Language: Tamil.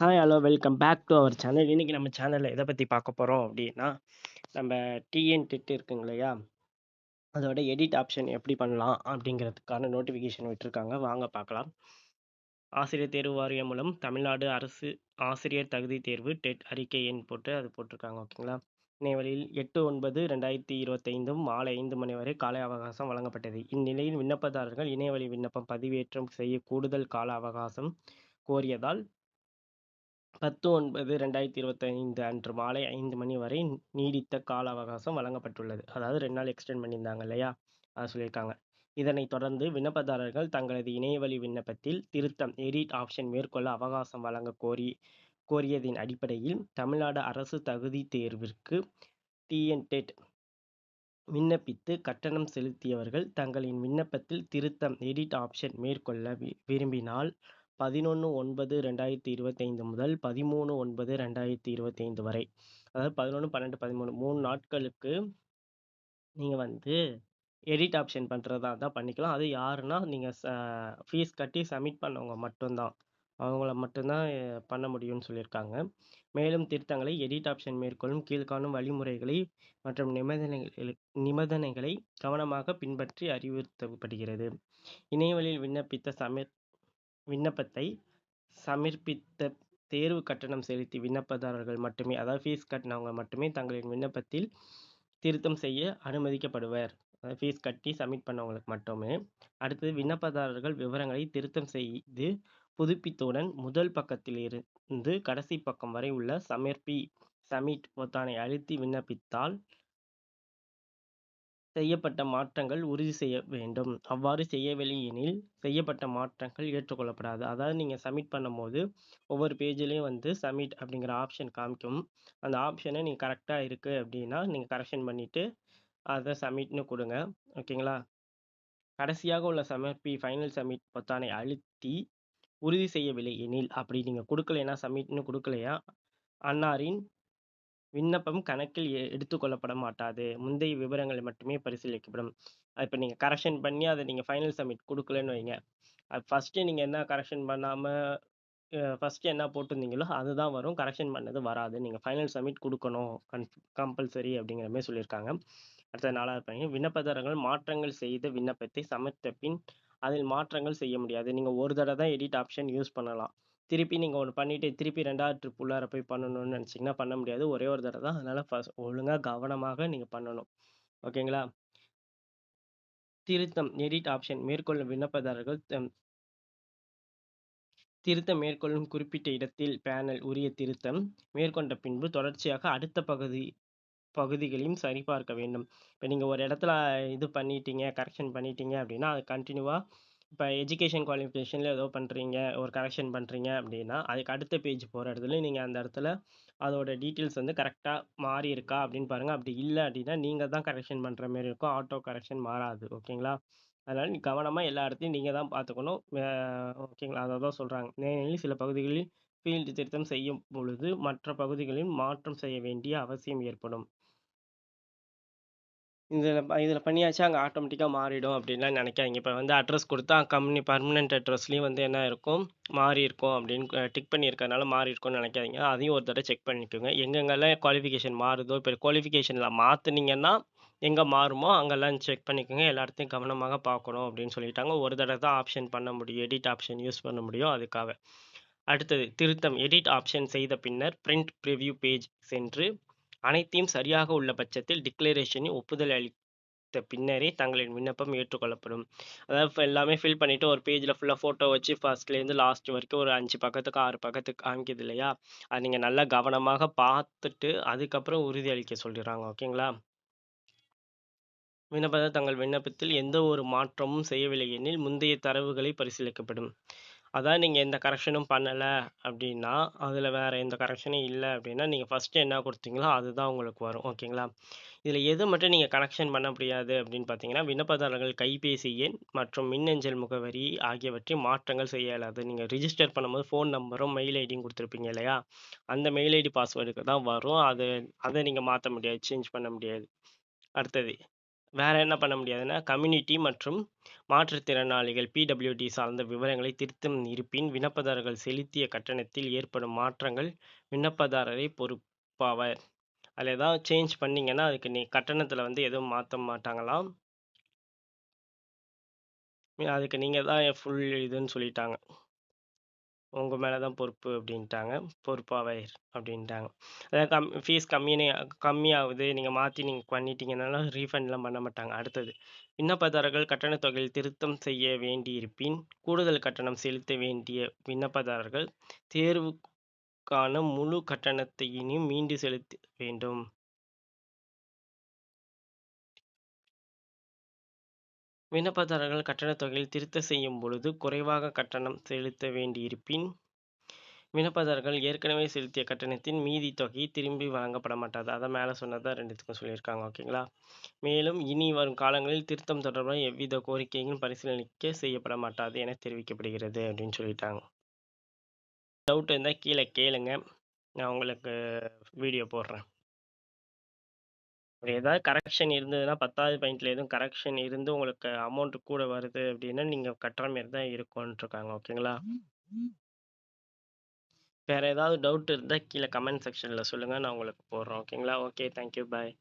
Hi hello welcome back to our channel. இன்னைக்கு நம்ம சேனலில் எதை பற்றி பார்க்க போகிறோம் அப்படின்னா, நம்ம டிஎன் டெட் இருக்குங்க இல்லையா, அதோட எடிட் ஆப்ஷன் எப்படி பண்ணலாம் அப்படிங்கிறதுக்கான நோட்டிஃபிகேஷன் விட்டுருக்காங்க. வாங்க பார்க்கலாம். ஆசிரியர் தேர்வு வாரியம் மூலம் தமிழ்நாடு அரசு ஆசிரியர் தகுதி தேர்வு டெட் அறிக்கை எண் போட்டு அது போட்டிருக்காங்க. ஓகேங்களா. இணையவழியில் 8/9/2025 மாலை 5 மணி வரை கால அவகாசம் வழங்கப்பட்டது. இந்நிலையில் விண்ணப்பதாரர்கள் இணையவழி விண்ணப்பம் பதிவேற்றம் செய்ய கூடுதல் கால அவகாசம் கோரியதால் 10/9/2025 அன்று மாலை 5 மணி வரை நீடித்த கால அவகாசம் வழங்கப்பட்டுள்ளது. அதாவது 2 நாள் எக்ஸ்டெண்ட் பண்ணியிருந்தாங்க இல்லையா, அதை சொல்லியிருக்காங்க. இதனைத் தொடர்ந்து விண்ணப்பதாரர்கள் தங்களது இணையவழி விண்ணப்பத்தில் திருத்தம் எடிட் ஆப்ஷன் மேற்கொள்ள அவகாசம் வழங்க கோரியதின் அடிப்படையில் தமிழ்நாடு அரசு தகுதி தேர்விற்கு டிஎன்டெட் விண்ணப்பித்து கட்டணம் செலுத்தியவர்கள் தங்களின் விண்ணப்பத்தில் திருத்தம் எடிட் ஆப்ஷன் மேற்கொள்ள விரும்பினால் 11/9/2025 முதல் 13/9/2025 வரை, அதாவது 11, 12, 13 3 நாட்களுக்கு நீங்கள் எடிட் ஆப்ஷன் பண்ணுறதா தான் பண்ணிக்கலாம். அது யாருன்னா நீங்கள் ஃபீஸ் கட்டி சப்மிட் பண்ணவங்க மட்டும்தான், அவங்கள மட்டும்தான் பண்ண முடியும்னு சொல்லியிருக்காங்க. மேலும் திருத்தங்களை எடிட் ஆப்ஷன் மேற்கொள்ளும் கீழ்காணும் வழிமுறைகளை மற்றும் நிபந்தனைகளை கவனமாக பின்பற்றி அறிவுறுத்தப்படுகிறது. இணையவழியில் விண்ணப்பத்தை சமர்ப்பித்த தேர்வு கட்டணம் செலுத்தி விண்ணப்பதாரர்கள் மட்டுமே, அதாவது ஃபீஸ் கட்டினவங்க மட்டுமே தங்களின் விண்ணப்பத்தில் திருத்தம் செய்ய அனுமதிக்கப்படுவர். அதாவது ஃபீஸ் கட்டி சப்மிட் பண்ணவங்களுக்கு மட்டுமே. அடுத்தது, விண்ணப்பதாரர்கள் விவரங்களை திருத்தம் செய்து புதுப்பித்தவுடன் முதல் பக்கத்தில் இருந்து கடைசி பக்கம் வரை உள்ள சப்மிட் பொத்தானை அழுத்தி விண்ணப்பித்தால் செய்யப்பட்ட மாற்றங்கள் உறுதி செய்ய வேண்டும். அவ்வாறு செய்யவில்லை எனில் செய்யப்பட்ட மாற்றங்கள் ஏற்றுக்கொள்ளப்படாது. அதாவது நீங்கள் சப்மிட் பண்ணும்போது ஒவ்வொரு பேஜ்லேயும் சப்மிட் அப்படிங்கிற ஆப்ஷன் காமிக்கும். அந்த ஆப்ஷனை நீங்கள் கரெக்டாக இருக்குது அப்படின்னா நீங்கள் கரெக்ஷன் பண்ணிவிட்டு அதை சப்மிட்னு கொடுங்க. ஓகேங்களா. கடைசியாக உள்ள ஃபைனல் சப்மிட் பொத்தானை அழுத்தி உறுதி செய்யவில்லை எனில், அப்படி நீங்கள் கொடுக்கலைன்னா, சப்மிட்னு கொடுக்கலையா, அன்னாரின் விண்ணப்பம் கணக்கில் எடுத்துக்கொள்ளப்பட மாட்டாது. முந்தைய விவரங்கள் மட்டுமே பரிசீலிக்கப்படும். இப்போ நீங்கள் கரெக்ஷன் பண்ணி அதை நீங்கள் ஃபைனல் சப்மிட் கொடுக்கலன்னு வைங்க, அது ஃபஸ்ட்டு நீங்கள் என்ன கரெக்ஷன் பண்ணாமல் ஃபஸ்ட்டு என்ன போட்டிருந்தீங்களோ அதுதான் வரும், கரெக்ஷன் பண்ணது வராது. நீங்கள் ஃபைனல் சப்மிட் கொடுக்கணும், கம்பல்சரி அப்படிங்கிற மாதிரி சொல்லியிருக்காங்க. அடுத்த 4வது பணி, விண்ணப்பதாரர்கள் மாற்றங்கள் செய்த விண்ணப்பத்தை சமர்த்த பின் அதில் மாற்றங்கள் செய்ய முடியாது. நீங்கள் ஒரு தடவை தான் எடிட் ஆப்ஷன் யூஸ் பண்ணலாம். திருப்பி நீங்கள் ஒன்று பண்ணிவிட்டு திருப்பி 2வது ட்ரிப் உள்ளார போய் பண்ணணும்னு நினச்சிங்கன்னா பண்ண முடியாது. ஒரே ஒரு தடவை தான். அதனால் ஒழுங்காக கவனமாக நீங்கள் பண்ணணும். ஓகேங்களா. திருத்தம் எடிட் ஆப்ஷன் மேற்கொள்ளும் விண்ணப்பதாரர்கள் திருத்தம் மேற்கொள்ளும் குறிப்பிட்ட இடத்தில் பேனல் உரிய திருத்தம் மேற்கொண்ட பின்பு தொடர்ச்சியாக அடுத்த பகுதிகளையும் சரிபார்க்க வேண்டும். இப்போ நீங்கள் ஒரு இடத்துல இது பண்ணிட்டீங்க, கரெக்ஷன் பண்ணிட்டீங்க அப்படின்னா அது கண்டினியூவாக, இப்போ எஜுகேஷன் குவாலிஃபிகேஷனில் ஏதோ பண்ணுறீங்க, ஒரு கரெக்ஷன் பண்ணுறீங்க அப்படின்னா அதுக்கு அடுத்த பேஜ் போகிற இடத்துல நீங்கள் அந்த இடத்துல அதோட டீட்டெயில்ஸ் கரெக்டாக மாறி இருக்கா அப்படின்னு பாருங்கள். அப்படி இல்லை அப்படின்னா நீங்கள் தான் கரெக்ஷன் பண்ணுற மாதிரி இருக்கும், ஆட்டோ கரெக்ஷன் மாறாது. ஓகேங்களா. அதனால் கவனமாக எல்லா இடத்தையும் நீங்கள் தான் பார்த்துக்கணும். ஓகேங்களா. அதை தான் சொல்கிறாங்க. ஏனெனில் சில பகுதிகளில் ஃபீல்டு திருத்தம் செய்யும் பொழுது மற்ற பகுதிகளில் மாற்றம் செய்ய வேண்டிய அவசியம் ஏற்படும். இதில் பண்ணியாச்சு அங்கே ஆட்டோமேட்டிக்காக மாறிடும் அப்படின்லாம் நினைக்காதீங்க. இப்போ அட்ரஸ் கொடுத்தா கம்பெனி பர்மனெண்ட் அட்ரஸ்லேயும் என்ன இருக்கும், மாறி இருக்கும் அப்படின்னு டிக் பண்ணியிருக்கறனால மாறி இருக்கும்னு நினைக்காதீங்க. அதையும் ஒரு தடவை செக் பண்ணிக்கோங்க. எங்கெங்கெல்லாம் குவாலிஃபிகேஷன் மாறுதோ, இப்போ குவாலிஃபிகேஷனில் மாற்றுனீங்கன்னா எங்கே மாறுமோ அங்கெல்லாம் செக் பண்ணிக்கோங்க. எல்லா இடத்தையும் கவனமாக பார்க்கணும் அப்படின்னு சொல்லிட்டாங்க. ஒரு தடவை தான் ஆப்ஷன் பண்ண முடியும், எடிட் ஆப்ஷன் யூஸ் பண்ண முடியும், அதுக்காக. அடுத்தது, திருத்தம் எடிட் ஆப்ஷன் செய்த பின்னர் பிரிண்ட் ப்ரிவ்யூ பேஜ் சென்று அனைத்தையும் சரியாக உள்ள பட்சத்தில் டிக்ளரேஷனில் ஒப்புதல் அளித்த பின்னரே தங்களின் விண்ணப்பம் ஏற்றுக்கொள்ளப்படும். அதாவது எல்லாமே ஃபில் பண்ணிவிட்டு ஒரு பேஜில் ஃபுல்லாக ஃபோட்டோ வச்சு ஃபர்ஸ்ட்லேருந்து லாஸ்ட் வரைக்கும் ஒரு 5 பக்கத்துக்கு 6 பக்கத்துக்கு காமிக்குது இல்லையா, அது நீங்கள் நல்லா கவனமாக பார்த்துட்டு அதுக்கப்புறம் உறுதி அளிக்க சொல்லிடுறாங்க. ஓகேங்களா. விண்ணப்பதாரர் தங்கள் விண்ணப்பத்தில் எந்த ஒரு மாற்றமும் செய்யவில்லை எனில் முந்தைய தரவுகளை பரிசீலிக்கப்படும். அதான் நீங்கள் எந்த கரெக்ஷனும் பண்ணலை அப்படின்னா, அதில் வேறு எந்த கரெக்ஷனும் இல்லை அப்படின்னா நீங்கள் ஃபஸ்ட்டு என்ன கொடுத்தீங்களோ அதுதான் உங்களுக்கு வரும். ஓகேங்களா. இதில் எது மட்டும் நீங்கள் கனெக்ஷன் பண்ண முடியாது அப்படின்னு பார்த்தீங்கன்னா, விண்ணப்பதாரர்கள் கைபேசி எண் மற்றும் மின்னஞ்சல் முகவரி ஆகியவற்றை மாற்றங்கள் செய்ய இயலாது. நீங்கள் ரிஜிஸ்டர் பண்ணும்போது ஃபோன் நம்பரும் மெயில் ஐடியும் கொடுத்துருப்பீங்க இல்லையா, அந்த மெயில் ஐடி பாஸ்வேர்டுக்கு தான் வரும். அதை நீங்கள் மாற்ற முடியாது, சேஞ்ச் பண்ண முடியாது. அடுத்தது, வேற என்ன பண்ண முடியாதுன்னா, கம்யூனிட்டி மற்றும் மாற்றுத்திறனாளிகள் பிடபிள்யூடி சார்ந்த விவரங்களை திருத்தம் இருப்பின், விண்ணப்பதாரர்கள் செலுத்திய கட்டணத்தில் ஏற்படும் மாற்றங்கள் விண்ணப்பதாரரே பொறுப்பாவர். அதில ஏதாவது சேஞ்ச் பண்ணீங்கன்னா, அதுக்கு கட்டணத்தில வந்து எதுவும் மாத்த மாட்டாங்களாம். அதுக்கு நீங்க தான் ஃபுல் இதுன்னு சொல்லிட்டாங்க. உங்க மேல தான் பொறுப்பு அப்டின்ட்டாங்க. பொறுப்பாவீர் அப்டின்ட்டாங்க. அதாவது ஃபீஸ் கம்மியாகுது. நீங்க பண்ணிட்டீங்கனாலும் ரீஃபண்ட்லாம் பண்ண மாட்டாங்க. அடுத்தது, விண்ணப்பதாரர்கள் கட்டணத் தொகையில் திருத்தம் செய்ய வேண்டியிருப்பின், கூடுதல் கட்டணம் செலுத்த வேண்டிய விண்ணப்பதாரர்கள் தேர்வுக்கான முழு கட்டணத்தையினும் மீண்டு செலுத்த வேண்டும். விண்ணப்பதாரர்கள் கட்டணத் தொகையில் திருத்தம் செய்யும் பொழுது குறைவாக கட்டணம் செலுத்த வேண்டியிருப்பின், விண்ணப்பதாரர்கள் ஏற்கனவே செலுத்திய கட்டணத்தின் மீதி தொகை திரும்பி வழங்கப்பட மாட்டாது. அதான் மேல சொன்னது 2த்துக்கும் சொல்லியிருக்காங்க. ஓகேங்களா? மேலும் இனி வரும் காலங்களில் திருத்தம் தொடர்பான எவ்வித கோரிக்கையும் பரிசீலனைக்க செய்யப்பட மாட்டாது என தெரிவிக்கப்படுகிறது அப்படின்னு சொல்லிட்டாங்க. டவுட் இருந்தா கீழ கேளுங்க. நான் உங்களுக்கு வீடியோ போடுறேன். அப்படி ஏதாவது கரெக்ஷன் இருந்ததுன்னா 10வது பாயிண்ட்ல எதுவும் கரெக்ஷன் இருந்து உங்களுக்கு அமௌண்ட் கூட வருது அப்படின்னா, நீங்க கட்டுற மாரி தான் இருக்கும்ன்ருக்காங்க. ஓகேங்களா? வேற ஏதாவது டவுட் இருந்தா கீழ கமெண்ட் செக்ஷன்ல சொல்லுங்க. நான் உங்களுக்கு போடுறேன். ஓகேங்களா? ஓகே. Thank you. பாய்.